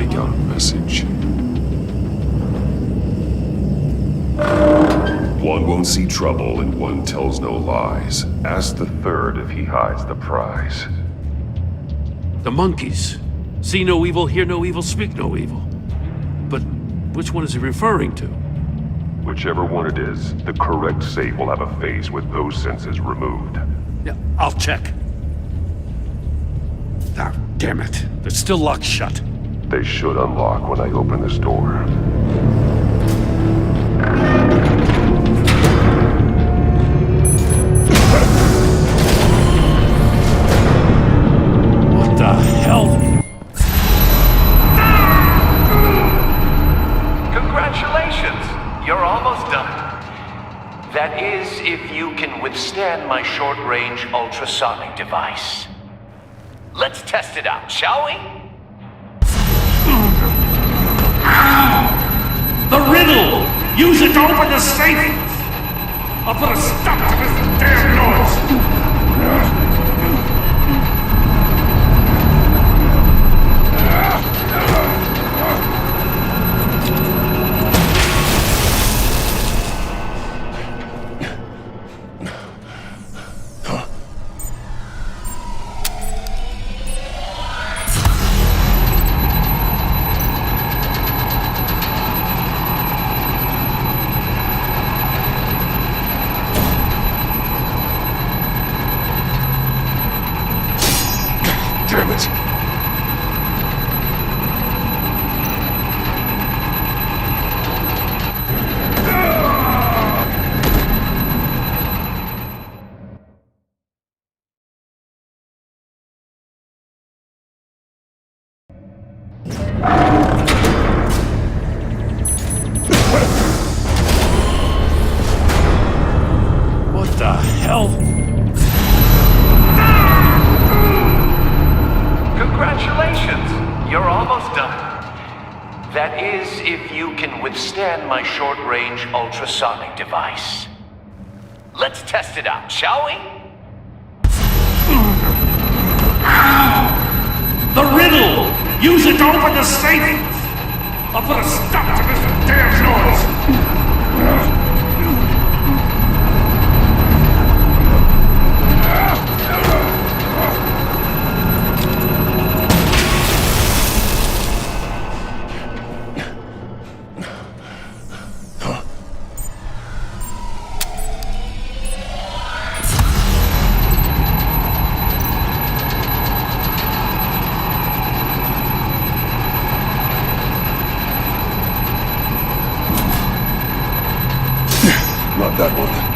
Take out a message. One won't see trouble and one tells no lies. Ask the third if he hides the prize. The monkeys. See no evil, hear no evil, speak no evil. But which one is he referring to? Whichever one it is, the correct safe will have a face with those senses removed. Yeah, I'll check. Ah, damn it. They're still locked shut. They should unlock when I open this door. What the hell? Congratulations! You're almost done. That is, if you can withstand my short-range ultrasonic device. Let's test it out, shall we? The riddle! Use it to open the safe! I'll put a stop to this damn noise! Damn it! What the hell? Congratulations! You're almost done. That is, if you can withstand my short-range ultrasonic device. Let's test it out, shall we? The riddle! Use it to open the safe! I'll put a stop to this damn noise! Not that one.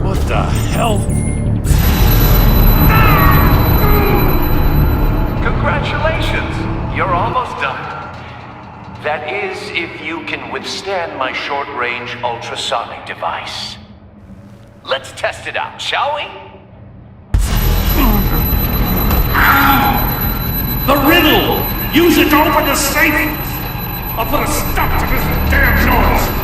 What the hell? Congratulations! You're almost done. That is, if you can withstand my short-range ultrasonic device. Let's test it out, shall we? The riddle! Use it to open the safe! I'll put a stop to this damn noise!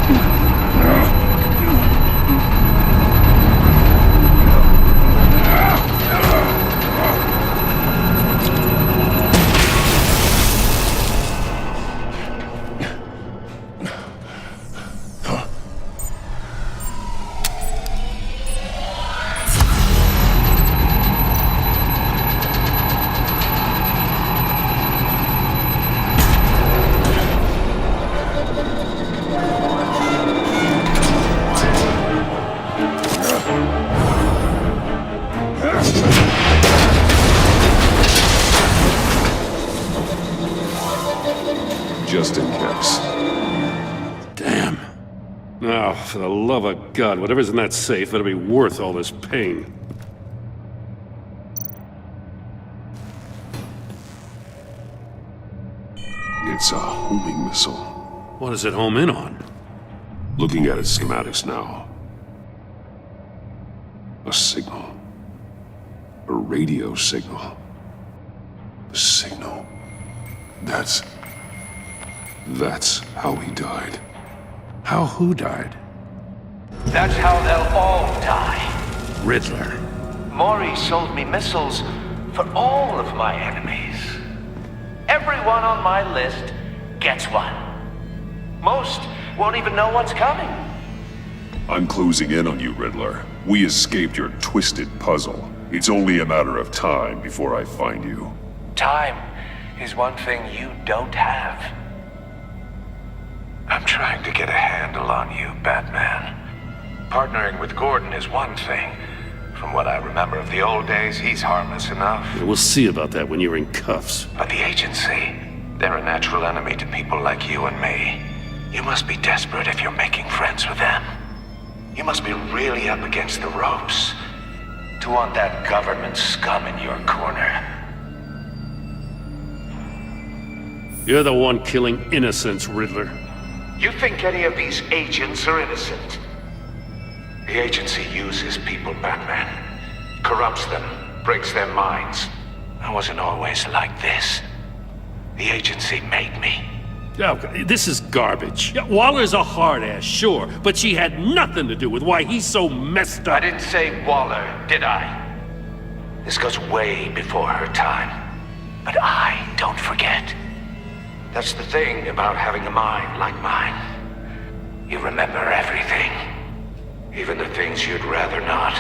Just in case. Damn. Oh, for the love of God, whatever's in that safe better be worth all this pain. It's a homing missile. What does it home in on? Looking at its schematics now. A signal. A radio signal. A signal. That's how he died. How who died? That's how they'll all die. Riddler. Maury sold me missiles for all of my enemies. Everyone on my list gets one. Most won't even know what's coming. I'm closing in on you, Riddler. We escaped your twisted puzzle. It's only a matter of time before I find you. Time is one thing you don't have. I'm trying to get a handle on you, Batman. Partnering with Gordon is one thing. From what I remember of the old days, he's harmless enough. Yeah, we'll see about that when you're in cuffs. But the agency, they're a natural enemy to people like you and me. You must be desperate if you're making friends with them. You must be really up against the ropes to want that government scum in your corner. You're the one killing innocents, Riddler. You think any of these agents are innocent? The agency uses people, Batman. Corrupts them, breaks their minds. I wasn't always like this. The agency made me. Oh, this is garbage. Yeah, Waller's a hard-ass, sure, but she had nothing to do with why he's so messed up. I didn't say Waller, did I? This goes way before her time. But I don't forget. That's the thing about having a mind like mine. You remember everything. Even the things you'd rather not.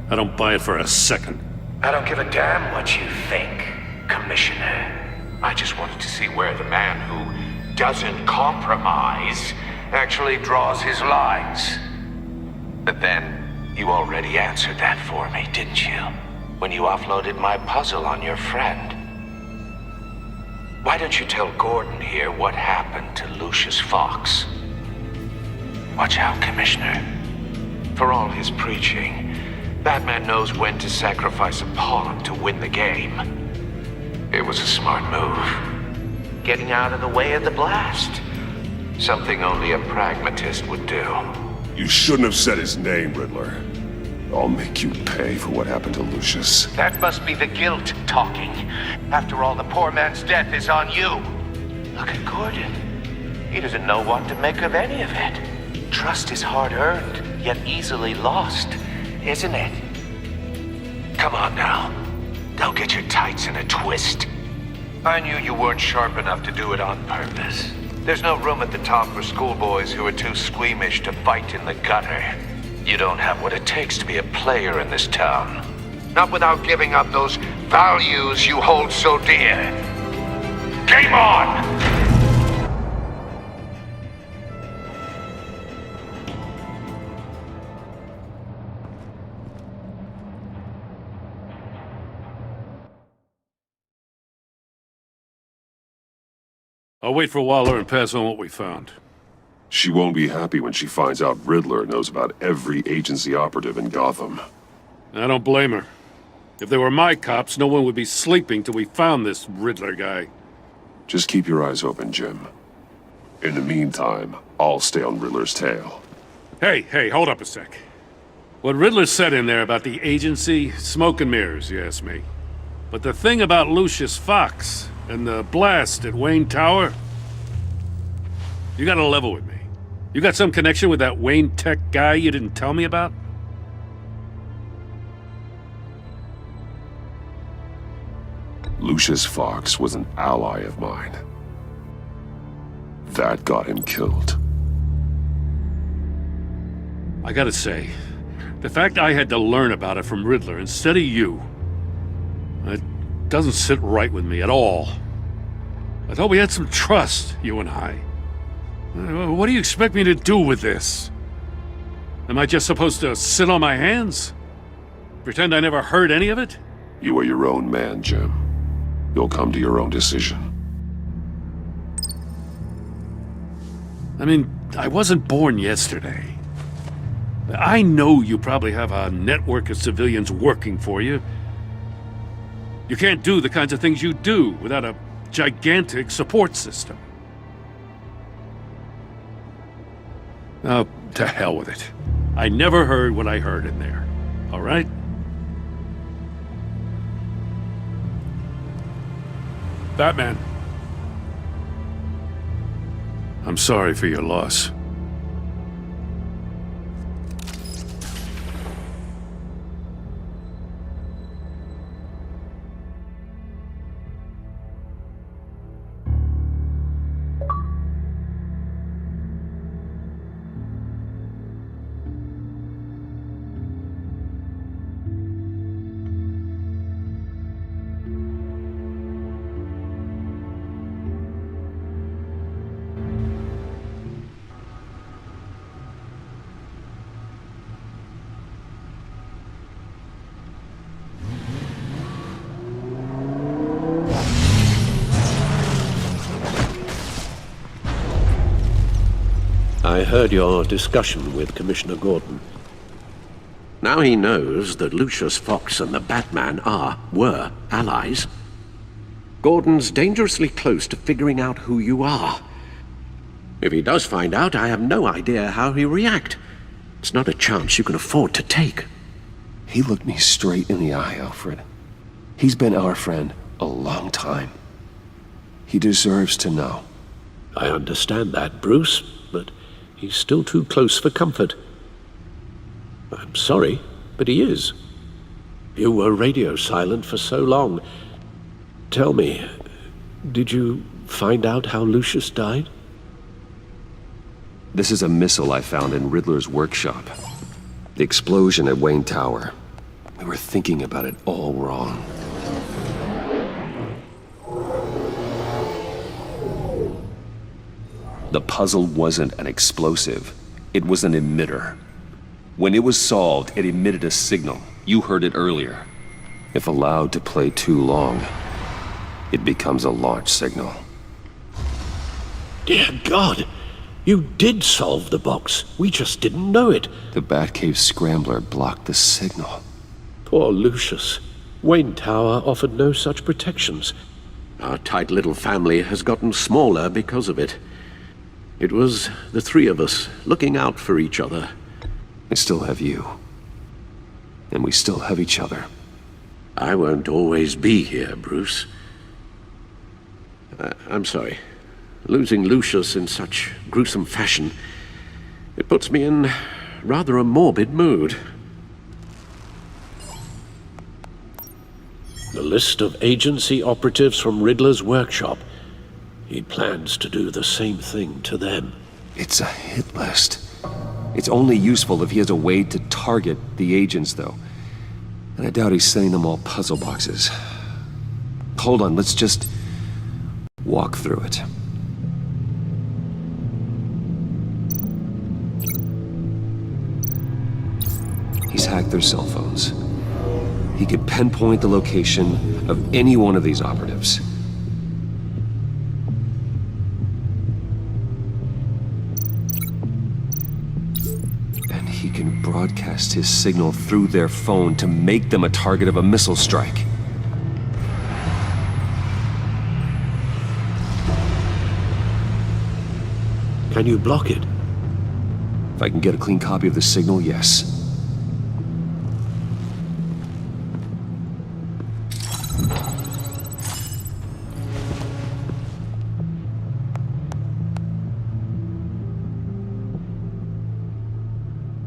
I don't buy it for a second. I don't give a damn what you think, Commissioner. I just wanted to see where the man who doesn't compromise actually draws his lines. But then, you already answered that for me, didn't you? When you offloaded my puzzle on your friend. Why don't you tell Gordon here what happened to Lucius Fox? Watch out, Commissioner. For all his preaching, Batman knows when to sacrifice a pawn to win the game. It was a smart move. Getting out of the way of the blast. Something only a pragmatist would do. You shouldn't have said his name, Riddler. I'll make you pay for what happened to Lucius. That must be the guilt talking. After all, the poor man's death is on you. Look at Gordon. He doesn't know what to make of any of it. Trust is hard-earned, yet easily lost, isn't it? Come on now. Don't get your tights in a twist. I knew you weren't sharp enough to do it on purpose. There's no room at the top for schoolboys who are too squeamish to fight in the gutter. You don't have what it takes to be a player in this town. Not without giving up those values you hold so dear. Game on! I'll wait for Waller and pass on what we found. She won't be happy when she finds out Riddler knows about every agency operative in Gotham. I don't blame her. If they were my cops, no one would be sleeping till we found this Riddler guy. Just keep your eyes open, Jim. In the meantime, I'll stay on Riddler's tail. Hey, hold up a sec. What Riddler said in there about the agency, smoke and mirrors, you ask me. But the thing about Lucius Fox and the blast at Wayne Tower, you gotta level with me. You got some connection with that Wayne Tech guy you didn't tell me about? Lucius Fox was an ally of mine. That got him killed. I gotta say, the fact I had to learn about it from Riddler instead of you, it doesn't sit right with me at all. I thought we had some trust, you and I. What do you expect me to do with this? Am I just supposed to sit on my hands? Pretend I never heard any of it? You are your own man, Jim. You'll come to your own decision. I mean, I wasn't born yesterday. I know you probably have a network of civilians working for you. You can't do the kinds of things you do without a gigantic support system. Oh, to hell with it. I never heard what I heard in there. All right? Batman. I'm sorry for your loss. I heard your discussion with Commissioner Gordon. Now he knows that Lucius Fox and the Batman were allies. Gordon's dangerously close to figuring out who you are. If he does find out, I have no idea how he'll react. It's not a chance you can afford to take. He looked me straight in the eye, Alfred. He's been our friend a long time. He deserves to know. I understand that, Bruce, but he's still too close for comfort. I'm sorry, but he is. You were radio silent for so long. Tell me, did you find out how Lucius died? This is a missile I found in Riddler's workshop. The explosion at Wayne Tower. We were thinking about it all wrong. The puzzle wasn't an explosive. It was an emitter. When it was solved, it emitted a signal. You heard it earlier. If allowed to play too long, it becomes a launch signal. Dear God! You did solve the box. We just didn't know it. The Batcave scrambler blocked the signal. Poor Lucius. Wayne Tower offered no such protections. Our tight little family has gotten smaller because of it. It was the three of us looking out for each other. I still have you. And we still have each other. I won't always be here, Bruce. I'm sorry. Losing Lucius in such gruesome fashion, it puts me in rather a morbid mood. The list of agency operatives from Riddler's workshop. He plans to do the same thing to them. It's a hit list. It's only useful if he has a way to target the agents, though. And I doubt he's sending them all puzzle boxes. Hold on, let's just walk through it. He's hacked their cell phones. He could pinpoint the location of any one of these operatives. And he can broadcast his signal through their phone to make them a target of a missile strike. Can you block it? If I can get a clean copy of the signal, yes.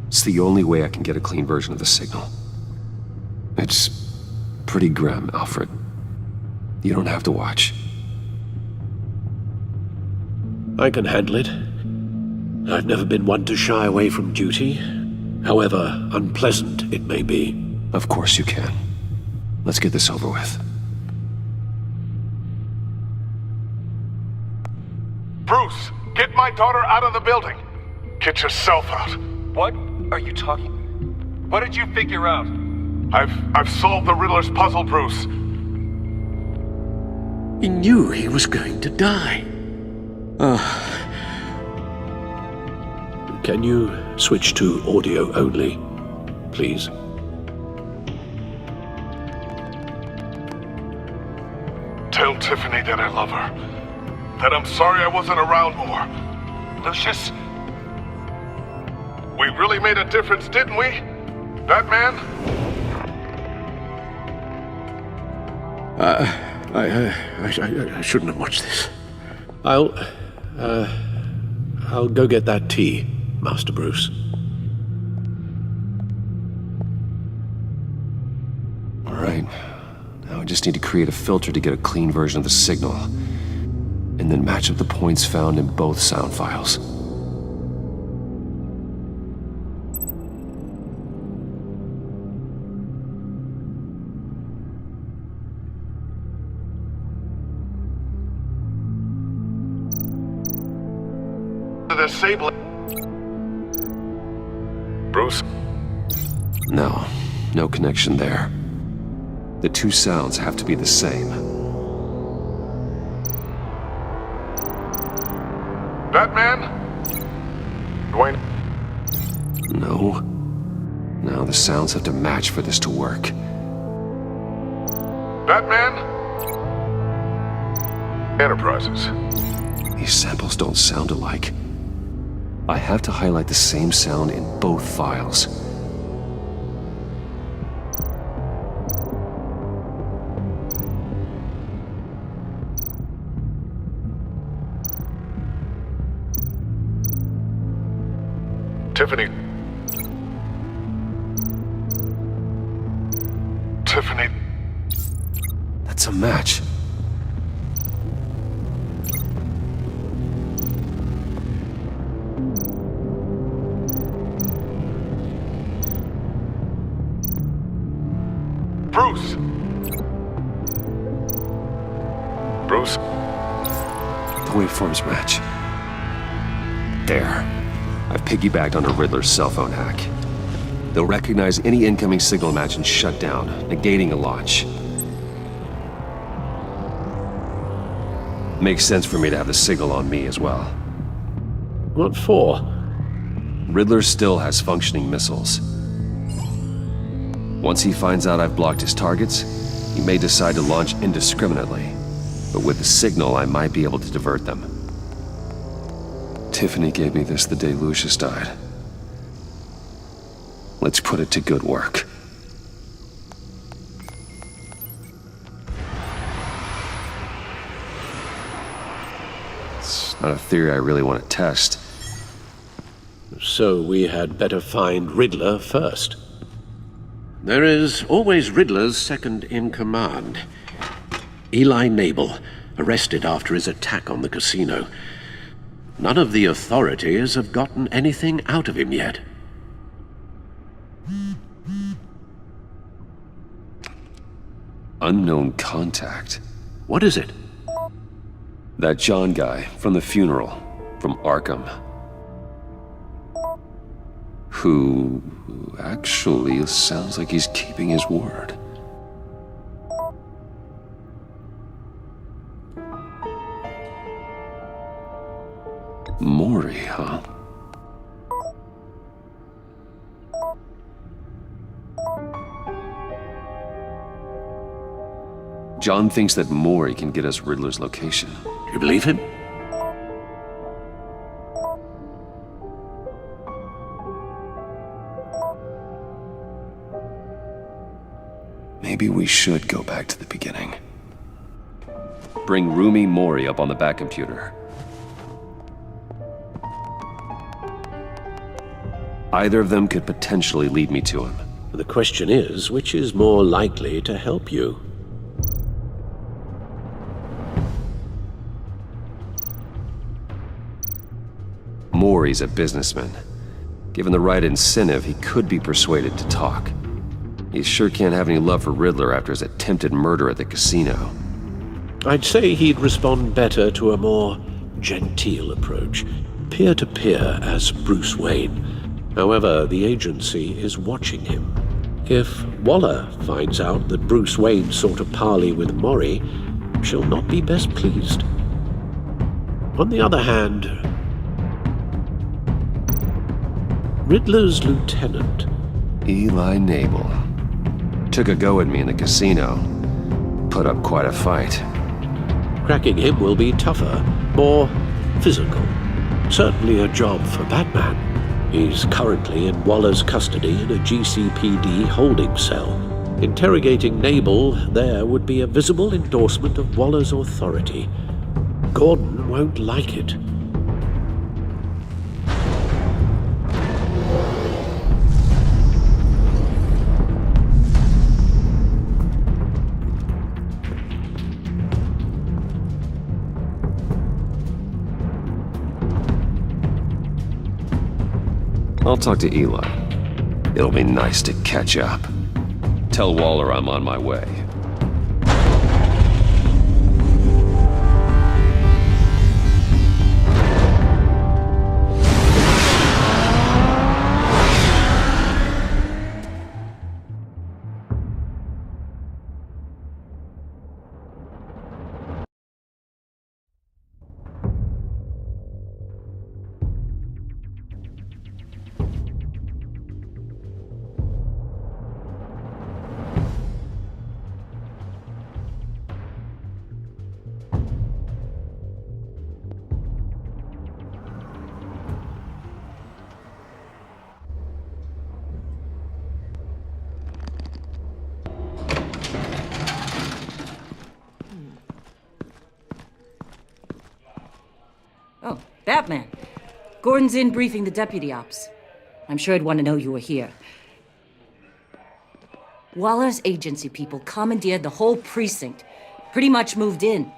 It's the only way I can get a clean version of the signal. It's pretty grim, Alfred. You don't have to watch. I can handle it. I've never been one to shy away from duty, however unpleasant it may be. Of course you can. Let's get this over with. Bruce, get my daughter out of the building. Get yourself out. What are you talking? What did you figure out? I've solved the Riddler's puzzle, Bruce. He knew he was going to die. Can you switch to audio only, please? Tell Tiffany that I love her. That I'm sorry I wasn't around more. Lucius? We really made a difference, didn't we? Batman? I shouldn't have watched this. I'll go get that tea, Master Bruce. All right. Now I just need to create a filter to get a clean version of the signal, and then match up the points found in both sound files. The Sable. Bruce? No connection there. The two sounds have to be the same. Batman? Dwayne? No, the sounds have to match for this to work. Batman? Enterprises. These samples don't sound alike. I have to highlight the same sound in both files. Tiffany. That's a match. Bruce? The waveforms match. There. I've piggybacked onto Riddler's cell phone hack. They'll recognize any incoming signal match and shut down, negating a launch. Makes sense for me to have the signal on me as well. What for? Riddler still has functioning missiles. Once he finds out I've blocked his targets, he may decide to launch indiscriminately. But with the signal, I might be able to divert them. Tiffany gave me this the day Lucius died. Let's put it to good work. It's not a theory I really want to test. So we had better find Riddler first. There is always Riddler's second in command. Eli Nabel, arrested after his attack on the casino. None of the authorities have gotten anything out of him yet. Unknown contact. What is it? That John guy from the funeral, from Arkham. Who actually sounds like he's keeping his word. Maury, huh? John thinks that Maury can get us Riddler's location. You believe him? Maybe we should go back to the beginning. Bring Rumi Mori up on the back computer. Either of them could potentially lead me to him. The question is, which is more likely to help you? Mori's a businessman. Given the right incentive, he could be persuaded to talk. He sure can't have any love for Riddler after his attempted murder at the casino. I'd say he'd respond better to a more genteel approach, peer-to-peer as Bruce Wayne. However, the agency is watching him. If Waller finds out that Bruce Wayne sought a parley with Mori, she'll not be best pleased. On the other hand, Riddler's lieutenant, Eli Nabel, took a go at me in the casino. Put up quite a fight. cracking him will be tougher, more physical. Certainly a job for Batman. He's currently in Waller's custody in a GCPD holding cell. Interrogating Nabel there would be a visible endorsement of Waller's authority. Gordon won't like it. I'll talk to Eli. It'll be nice to catch up. Tell Waller I'm on my way. Oh, Batman. Gordon's in briefing the deputy ops. I'm sure I'd want to know you were here. Waller's agency people commandeered the whole precinct. Pretty much moved in.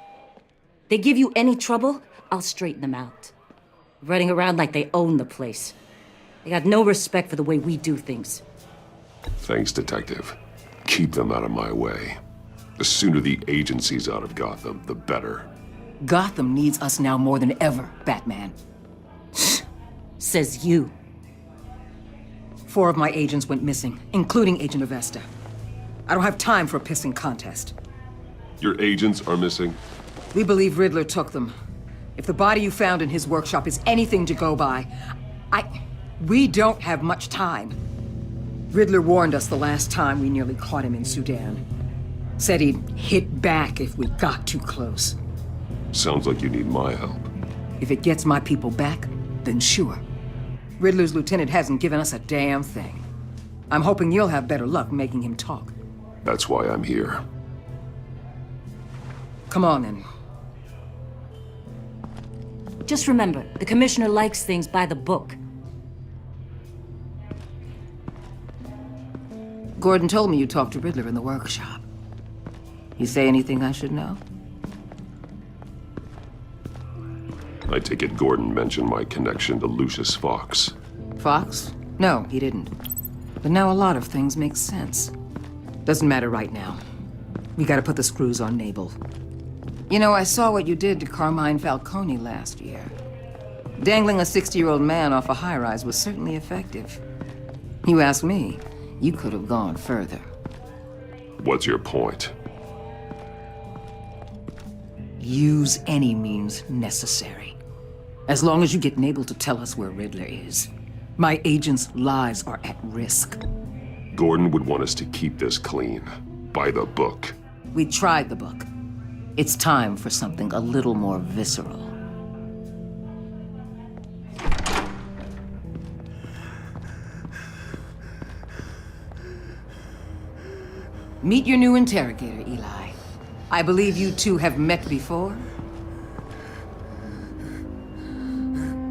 They give you any trouble, I'll straighten them out. Running around like they own the place. They got no respect for the way we do things. Thanks, Detective. Keep them out of my way. The sooner the agency's out of Gotham, the better. Gotham needs us now more than ever, Batman. Says you. 4 of my agents went missing, including Agent Avesta. I don't have time for a pissing contest. Your agents are missing? We believe Riddler took them. If the body you found in his workshop is anything to go by, we don't have much time. Riddler warned us the last time we nearly caught him in Sudan. Said he'd hit back if we got too close. Sounds like you need my help. If it gets my people back, then sure. Riddler's lieutenant hasn't given us a damn thing. I'm hoping you'll have better luck making him talk. That's why I'm here. Come on, then. Just remember, the commissioner likes things by the book. Gordon told me you talked to Riddler in the workshop. You say anything I should know? I take it Gordon mentioned my connection to Lucius Fox. Fox? No, he didn't. But now a lot of things make sense. Doesn't matter right now. We gotta put the screws on Nabel. You know, I saw what you did to Carmine Falcone last year. Dangling a 60-year-old man off a high-rise was certainly effective. You ask me, you could have gone further. What's your point? Use any means necessary. As long as you get Nabel to tell us where Riddler is. My agents' lives are at risk. Gordon would want us to keep this clean. By the book. We tried the book. It's time for something a little more visceral. Meet your new interrogator, Eli. I believe you two have met before.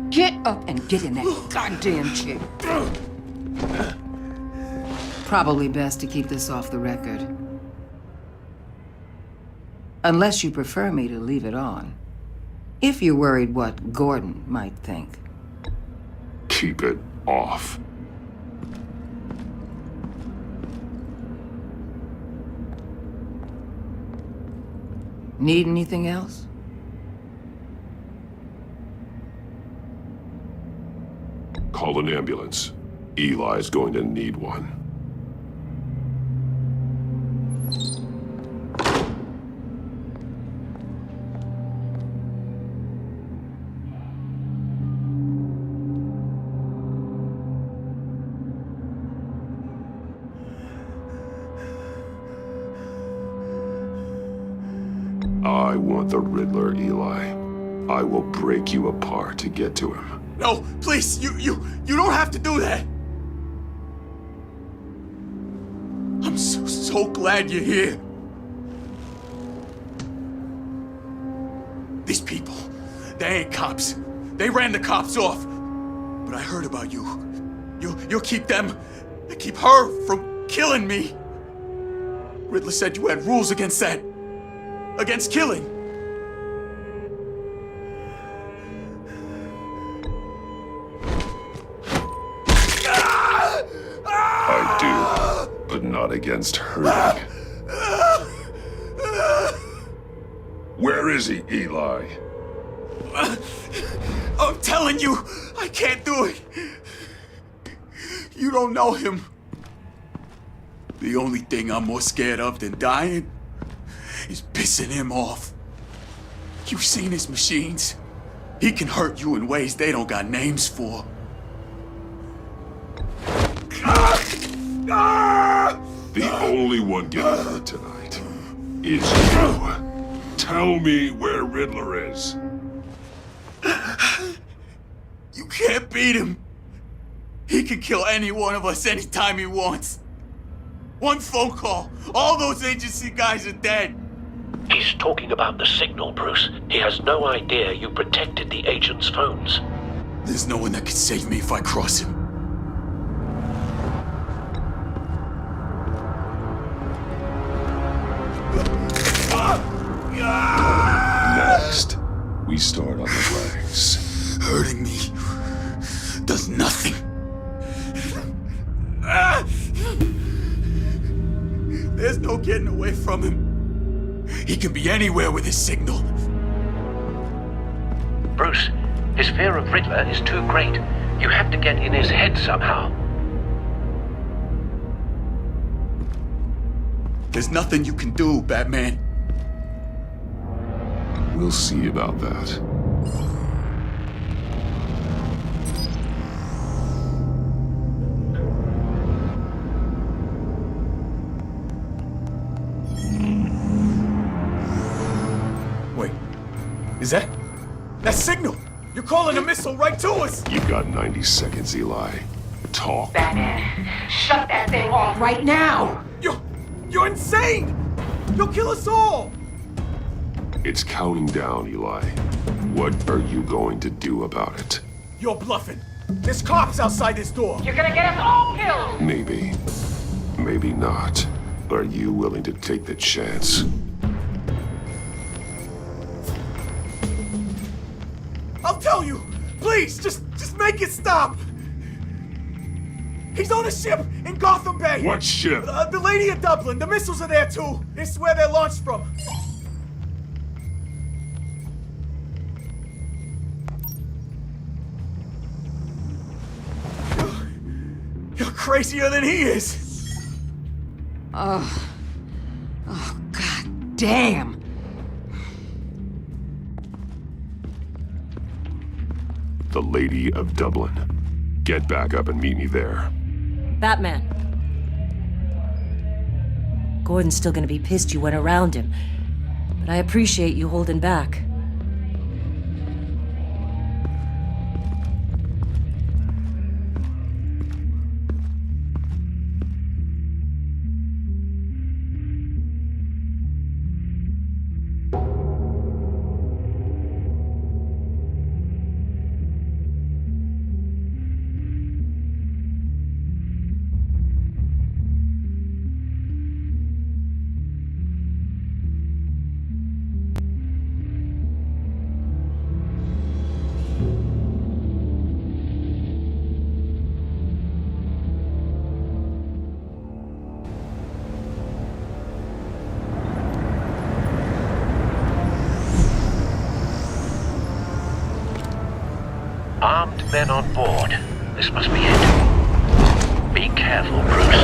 Get up and get in that goddamn chair. Probably best to keep this off the record. Unless you prefer me to leave it on. If you're worried what Gordon might think. Keep it off. Need anything else? Call an ambulance. Eli's going to need one. I want the Riddler, Eli. I will break you apart to get to him. No, please, you don't have to do that. I'm so glad you're here. These people, they ain't cops. They ran the cops off. But I heard about you. You'll keep them, keep her from killing me. Riddler said you had rules against that. Against killing. I do, but not against hurting. Where is he, Eli? I'm telling you, I can't do it. You don't know him. The only thing I'm more scared of than dying is pissing him off. You've seen his machines. He can hurt you in ways they don't got names for. The only one getting hurt tonight is you. Tell me where Riddler is. You can't beat him. He can kill any one of us anytime he wants. One phone call, all those agency guys are dead. He's talking about the signal, Bruce. He has no idea you protected the agent's phones. There's no one that can save me if I cross him. Next, we start on the legs. Hurting me does nothing. There's no getting away from him. He can be anywhere with his signal. Bruce, his fear of Riddler is too great. You have to get in his head somehow. There's nothing you can do, Batman. We'll see about that. Wait, is that signal? You're calling a missile right to us! You've got 90 seconds, Eli. Talk. Batman, shut that thing off right now! You're insane! You'll kill us all! It's counting down, Eli. What are you going to do about it? You're bluffing. There's cops outside this door. You're gonna get us all killed! Maybe. Maybe not. Are you willing to take the chance? I'll tell you! Please, just make it stop! He's on a ship in Gotham Bay! What ship? The Lady of Dublin. The missiles are there too. It's where they're launched from. You're crazier than he is. Oh, god damn. The Lady of Dublin. Get back up and meet me there. Batman. Gordon's still gonna be pissed you went around him, but I appreciate you holding back. Armed men on board. This must be it. Be careful, Bruce.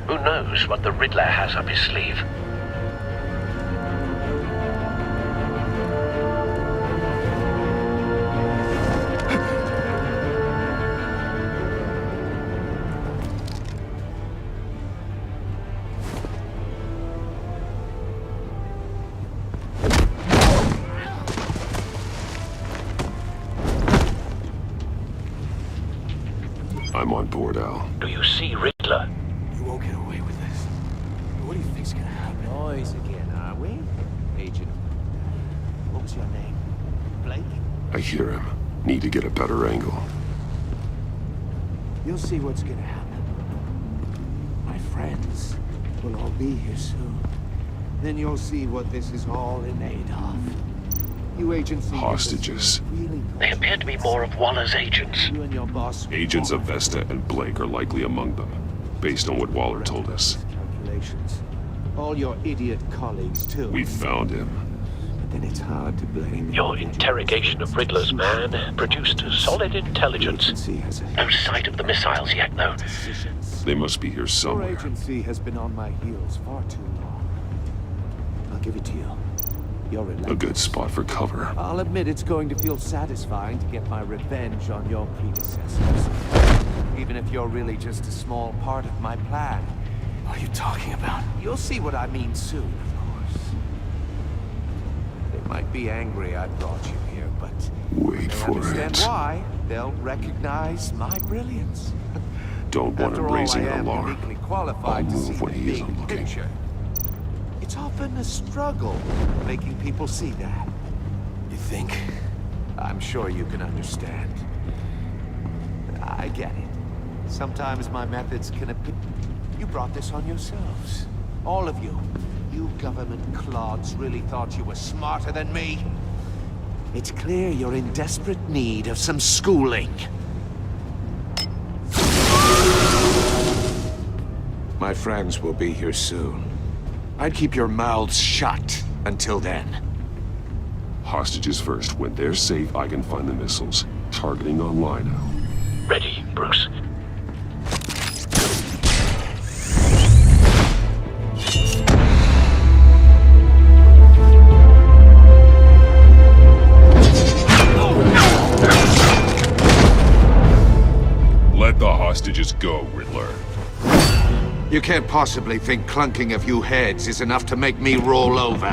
Who knows what the Riddler has up his sleeve? I'm on board, Al. Do you see Riddler? You won't get away with this. What do you think's gonna happen? Noise again, are we? Agent. What was your name? Blake? I hear him. Need to get a better angle. You'll see what's gonna happen. My friends will all be here soon. Then you'll see what this is all in aid of. You agency... Hostages. Really They appear to be more of Waller's agents. you and your boss... Agents of Vesta and Blake are likely among them, based on what Waller told us. Calculations. All your idiot colleagues, too. We found him. Then it's hard to blame... Your interrogation of Riddler's man produced solid intelligence. Agency has a... No sight of the missiles yet, though. They must be here Your somewhere. agency has been on my heels far too long. I'll give it to you. You're A relentless. good spot for cover. I'll admit it's going to feel satisfying to get my revenge on your predecessors. Even if you're really just a small part of my plan. What are you talking about? You'll see what I mean soon, of course. They might be angry I brought you here, but Wait they for understand it. why. They'll recognize my brilliance. Don't want him After all, raising I an am alarm. uniquely I'll qualified to see move when the he big isn't looking. picture. It's often a struggle making people see that. You think? I'm sure you can understand. I get it. Sometimes my methods can appear... You brought this on yourselves. All of you. You government clods really thought you were smarter than me. It's clear you're in desperate need of some schooling. My friends will be here soon. I'd keep your mouths shut until then. Hostages first. When they're safe, I can find the missiles. Targeting online now. Ready, Bruce. Let the hostages go, Riddler. You can't possibly think clunking a few heads is enough to make me roll over.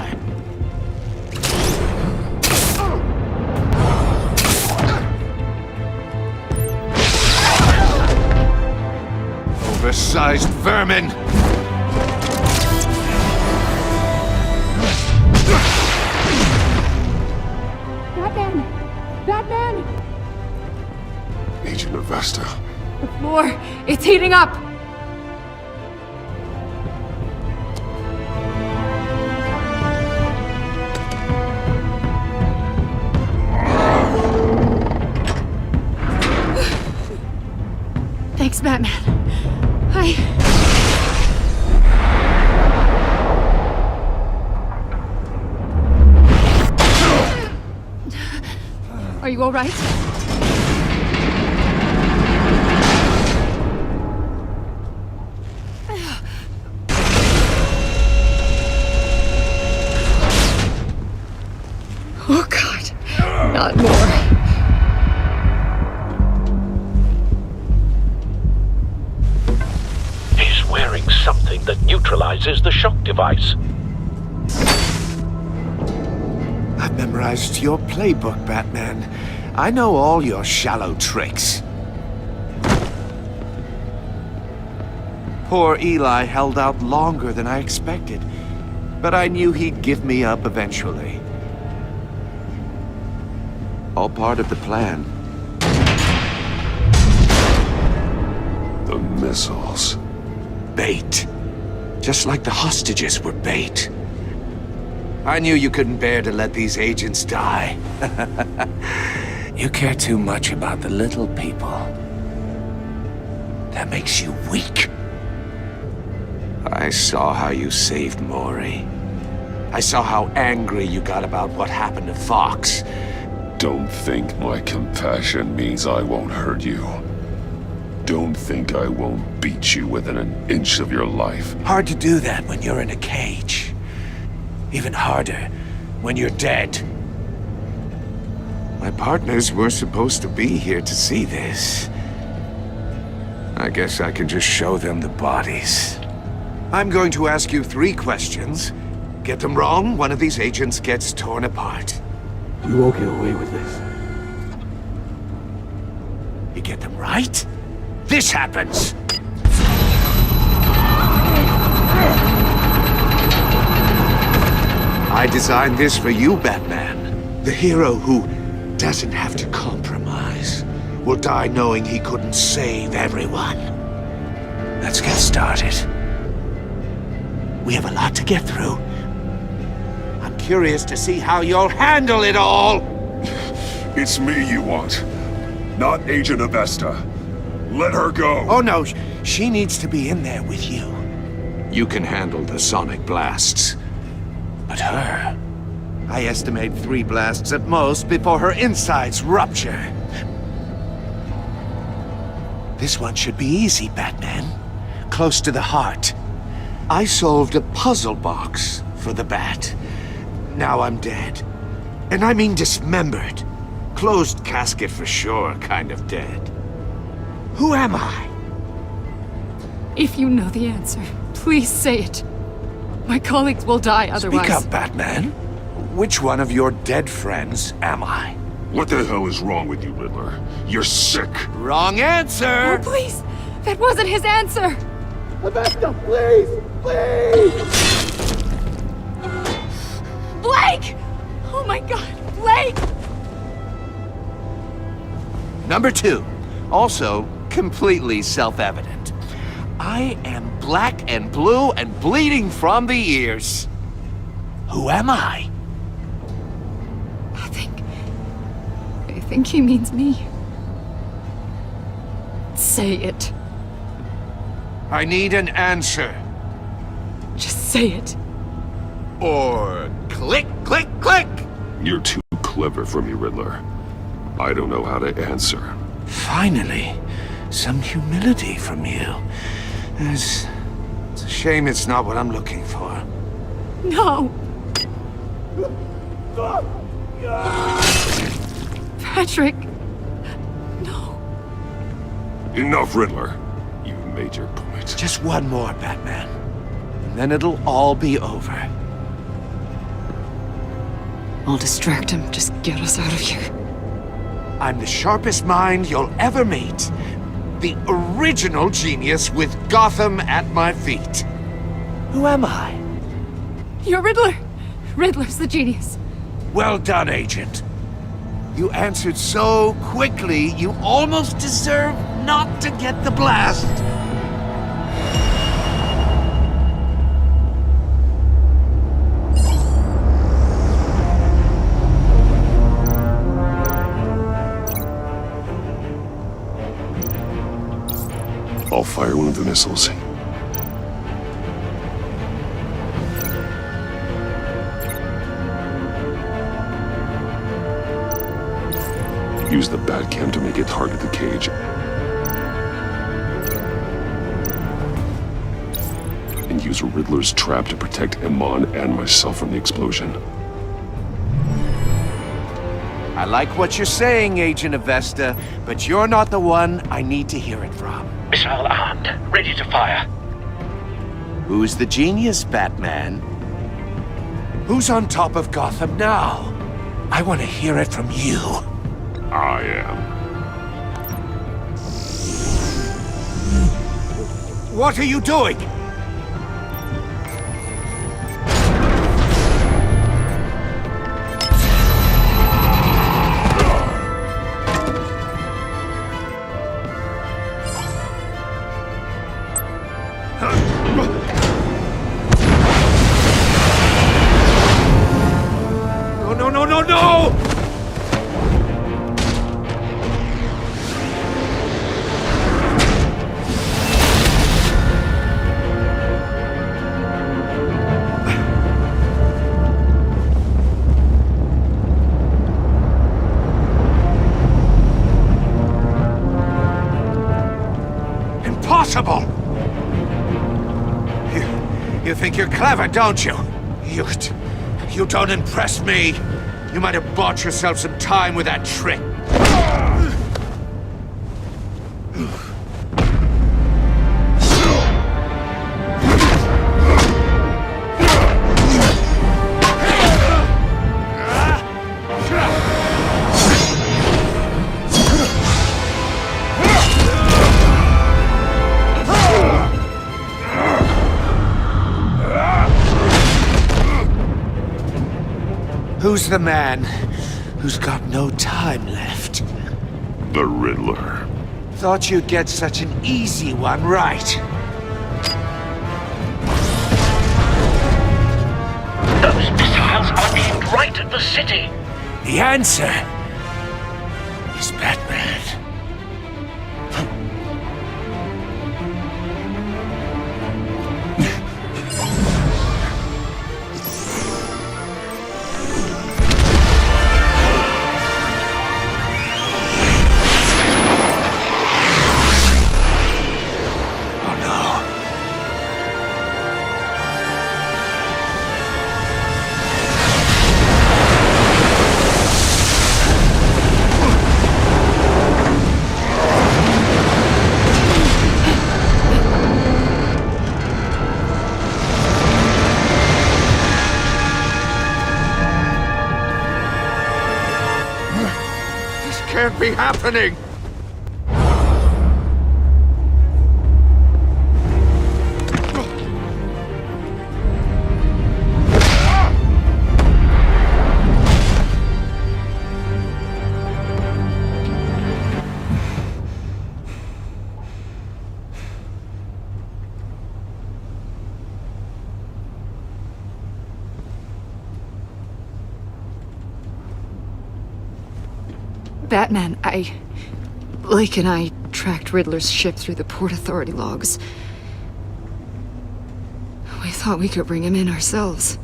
Oversized vermin! Batman! Batman! Agent of Vesta. The floor! It's heating up! Thanks, Batman. Are you all right? Oh, God. Not more. He's wearing something that neutralizes the shock device. I've memorized your playbook, Batman. I know all your shallow tricks. Poor Eli held out longer than I expected, but I knew he'd give me up eventually. All part of the plan. The missiles. Bait. Just like the hostages were bait. I knew you couldn't bear to let these agents die. You care too much about the little people. That makes you weak. I saw how you saved Maury. I saw how angry you got about what happened to Fox. Don't think my compassion means I won't hurt you. Don't think I won't beat you within an inch of your life. Hard to do that when you're in a cage. Even harder when you're dead. My partners were supposed to be here to see this. I guess I can just show them the bodies. I'm going to ask you 3 questions. Get them wrong, one of these agents gets torn apart. You won't get away with this. You get them right, this happens. I designed this for you, Batman. The hero who doesn't have to compromise will die knowing he couldn't save everyone. Let's get started. We have a lot to get through. I'm curious to see how you'll handle it all. It's me you want, not Agent Avesta. Let her go. Oh no, she needs to be in there with you. You can handle the sonic blasts. But her... I estimate 3 blasts at most before her insides rupture. This one should be easy, Batman. Close to the heart. I solved a puzzle box for the Bat. Now I'm dead. And I mean dismembered. Closed casket for sure, kind of dead. Who am I? If you know the answer, please say it. My colleagues will die otherwise. Speak up, Batman. Which one of your dead friends am I? What the hell is wrong with you, Riddler? You're sick. Wrong answer! Oh, please! That wasn't his answer! Avesta, please! Please! Blake! Oh my god, Blake! Number 2. Also, completely self-evident. I am black and blue and bleeding from the ears. Who am I? I think he means me. Say it. I need an answer. Just say it. Or click, click, click! You're too clever for me, Riddler. I don't know how to answer. Finally, some humility from you. It's a shame it's not what I'm looking for. No! Patrick! No. Enough, Riddler. You've made your point. Just one more, Batman. And then it'll all be over. I'll distract him. Just get us out of here. I'm the sharpest mind you'll ever meet. The original genius with Gotham at my feet. Who am I? You're Riddler! Riddler's the genius. Well done, Agent. You answered so quickly, you almost deserve not to get the blast. I'll fire one of the missiles. Use the Batcam to make it target the cage. And use Riddler's trap to protect Iman and myself from the explosion. I like what you're saying, Agent Avesta, but you're not the one I need to hear it from. Missile armed, ready to fire. Who's the genius, Batman? Who's on top of Gotham now? I want to hear it from you. I am. What are you doing? No, no, no, no, no! Impossible! You think you're clever, don't you? You don't impress me. You might have bought yourself some time with that trick. Who's the man who's got no time left? The Riddler. Thought you'd get such an easy one right. Those missiles are aimed right at the city. The answer is Batman. Can't be happening! Batman, Blake and I tracked Riddler's ship through the Port Authority logs. We thought we could bring him in ourselves.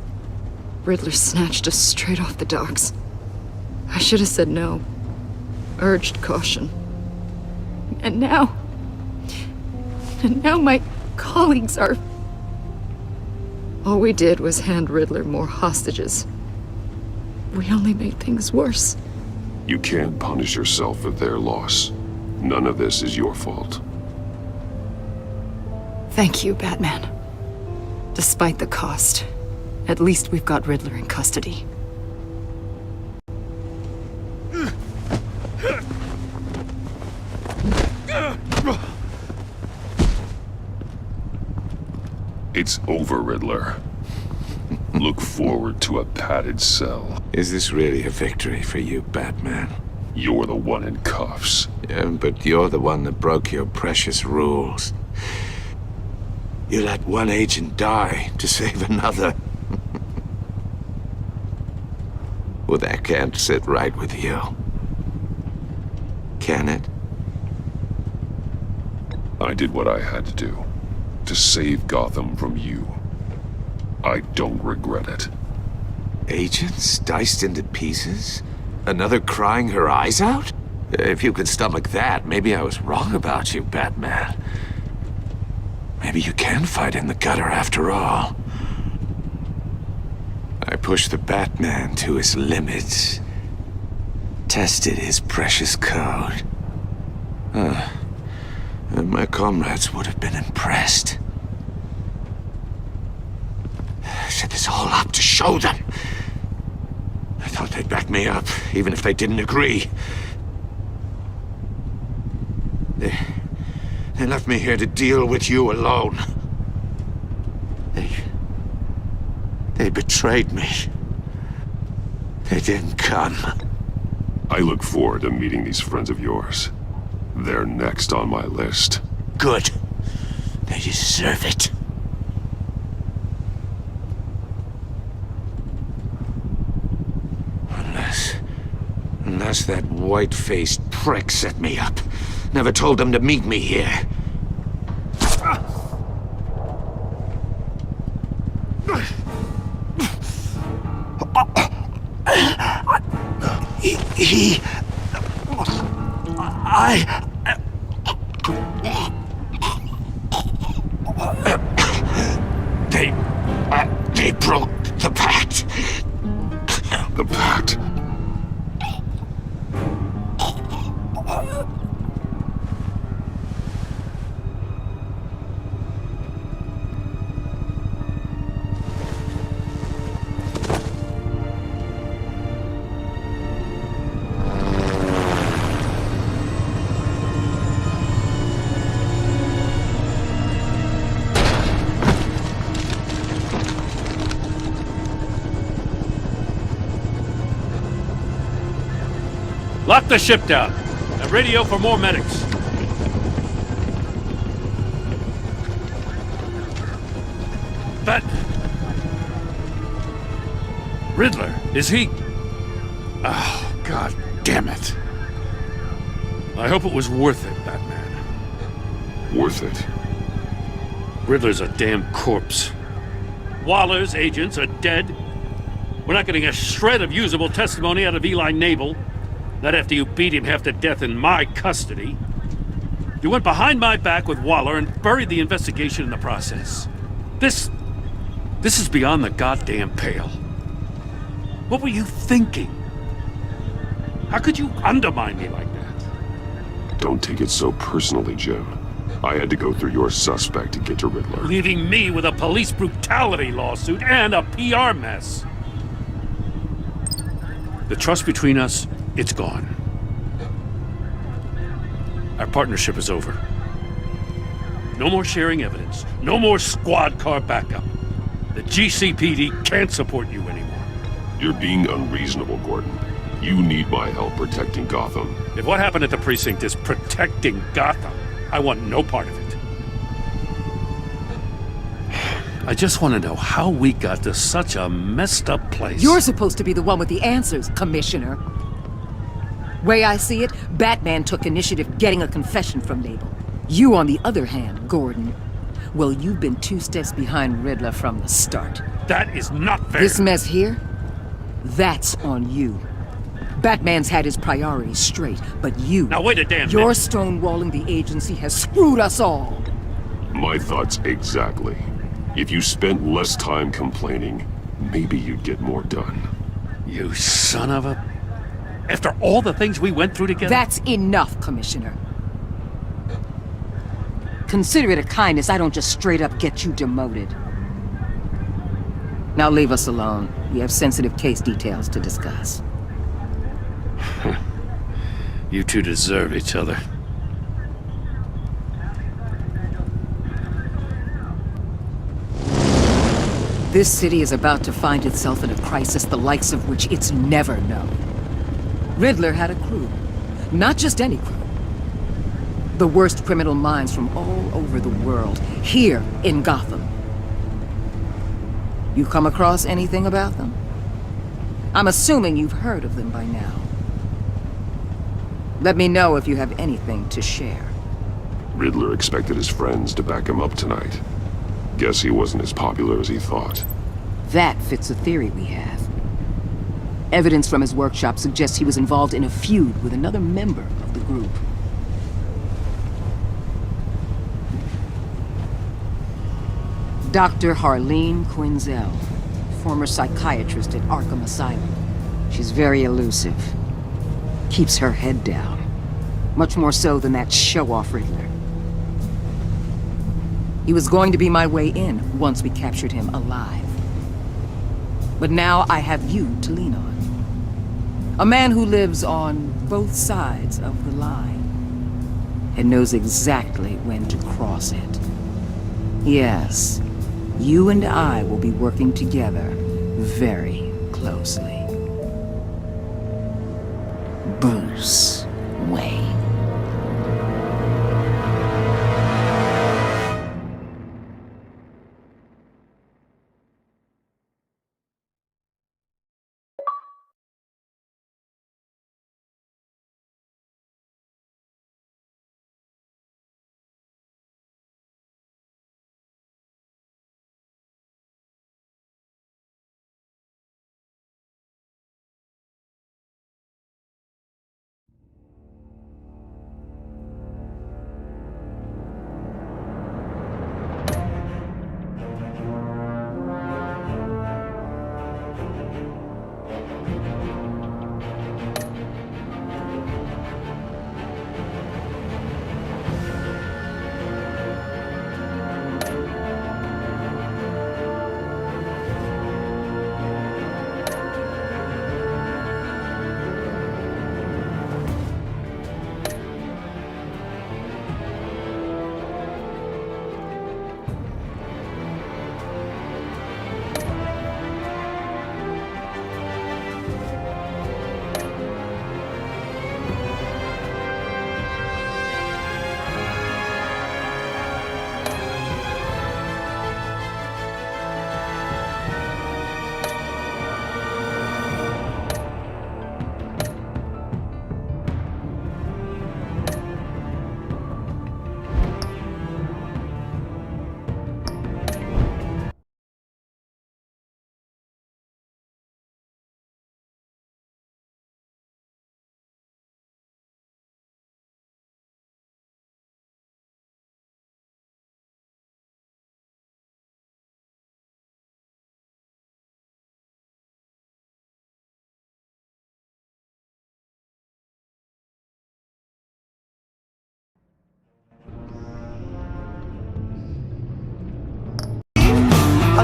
Riddler snatched us straight off the docks. I should have said no. Urged caution. And now my colleagues are... All we did was hand Riddler more hostages. We only made things worse. You can't punish yourself for their loss. None of this is your fault. Thank you, Batman. Despite the cost, at least we've got Riddler in custody. It's over, Riddler. Look forward to a padded cell. Is this really a victory for you, Batman? You're the one in cuffs. Yeah, but you're the one that broke your precious rules. You let one agent die to save another. Well, that can't sit right with you. Can it? I did what I had to do. To save Gotham from you. I don't regret it. Agents diced into pieces? Another crying her eyes out? If you could stomach that, maybe I was wrong about you, Batman. Maybe you can fight in the gutter after all. I pushed the Batman to his limits. Tested his precious code. And my comrades would have been impressed. I set this all up to show them. I thought they'd back me up, even if they didn't agree. They left me here to deal with you alone. They betrayed me. They didn't come. I look forward to meeting these friends of yours. They're next on my list. Good. They deserve it. Unless that white-faced prick set me up. Never told them to meet me here. They broke the pact. The pact? Shut the ship down. And radio for more medics. That... Riddler, is he... Oh, God damn it. I hope it was worth it, Batman. Worth it. Riddler's a damn corpse. Waller's agents are dead. We're not getting a shred of usable testimony out of Eli Nabel. Not after you beat him half to death in my custody. You went behind my back with Waller and buried the investigation in the process. This is beyond the goddamn pale. What were you thinking? How could you undermine me like that? Don't take it so personally, Jim. I had to go through your suspect to get to Riddler. Leaving me with a police brutality lawsuit and a PR mess. The trust between us, it's gone. Our partnership is over. No more sharing evidence. No more squad car backup. The GCPD can't support you anymore. You're being unreasonable, Gordon. You need my help protecting Gotham. If what happened at the precinct is protecting Gotham, I want no part of it. I just want to know how we got to such a messed up place. You're supposed to be the one with the answers, Commissioner. Way I see it, Batman took initiative getting a confession from Nabel. You, on the other hand, Gordon, well, you've been 2 steps behind Riddler from the start. That is not fair. This mess here, that's on you. Batman's had his priorities straight, but you... Now wait a damn Your minute. stonewalling the agency has screwed us all. My thoughts exactly. If you spent less time complaining, maybe you'd get more done. You son of a... After all the things we went through together? That's enough, Commissioner. Consider it a kindness I don't just straight up get you demoted. Now leave us alone. We have sensitive case details to discuss. You two deserve each other. This city is about to find itself in a crisis the likes of which it's never known. Riddler had a crew. Not just any crew. The worst criminal minds from all over the world, here in Gotham. You come across anything about them? I'm assuming you've heard of them by now. Let me know if you have anything to share. Riddler expected his friends to back him up tonight. Guess he wasn't as popular as he thought. That fits a theory we have. Evidence from his workshop suggests he was involved in a feud with another member of the group. Dr. Harleen Quinzel, former psychiatrist at Arkham Asylum. She's very elusive. Keeps her head down. Much more so than that show-off Riddler. He was going to be my way in once we captured him alive. But now I have you to lean on. A man who lives on both sides of the line and knows exactly when to cross it. Yes, you and I will be working together very closely. Bruce Wayne.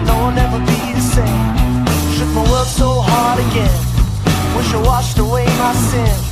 I know I'll never be the same. Shook my world so hard again. Wish I washed away my sins.